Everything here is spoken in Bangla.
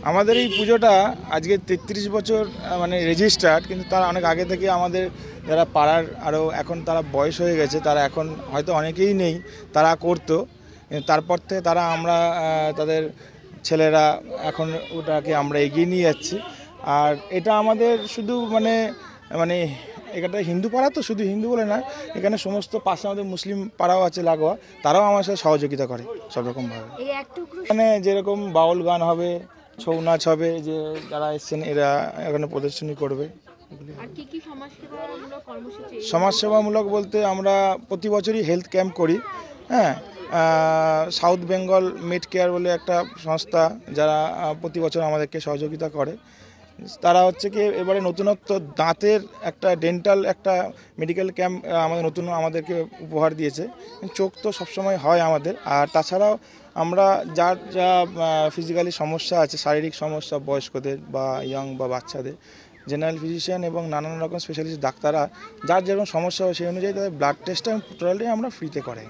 আমাদের এই পুজোটা আজকে 33 বছর মানে রেজিস্টার্ড, কিন্তু তার অনেক আগে থেকে আমাদের যারা পাড়ার আরও এখন তারা বয়স হয়ে গেছে, তারা এখন হয়তো অনেকেই নেই, তারা করতো। তারপর থেকে তারা আমরা তাদের ছেলেরা এখন ওটাকে আমরা এগিয়ে নিয়ে যাচ্ছি। আর এটা আমাদের শুধু মানে মানে এটা হিন্দু পাড়া, তো শুধু হিন্দু বলে না, এখানে সমস্ত পাশে আমাদের মুসলিম পাড়াও আছে লাগোয়া, তারাও আমার সাথে সহযোগিতা করে সব রকমভাবে। এখানে যেরকম বাউল গান হবে, ছৌ নাচ হবে, যে যারা এসছেন এরা এখানে প্রদর্শনী করবে। সমাজসেবামূলক বলতে আমরা প্রতি বছরই হেলথ ক্যাম্প করি। হ্যাঁ, সাউথ বেঙ্গল মেড কেয়ার বলে একটা সংস্থা, যারা প্রতি বছর আমাদেরকে সহযোগিতা করে। তারা হচ্ছে কি এবারে নতুনত্ব দাঁতের একটা ডেন্টাল একটা মেডিকেল ক্যাম্প আমাদেরকে উপহার দিয়েছে। চোখ তো সবসময় হয় আমাদের, আর তাছাড়াও আমরা যার যা ফিজিক্যালি সমস্যা আছে, শারীরিক সমস্যা, বয়স্কদের বা ইয়াং বা বাচ্চাদের, জেনারেল ফিজিশিয়ান এবং নানান রকম স্পেশালিস্ট ডাক্তাররা যার যেরকম সমস্যা হয় সেই অনুযায়ী তাদের ব্লাড টেস্টটা টোটালি আমরা ফ্রিতে করাই।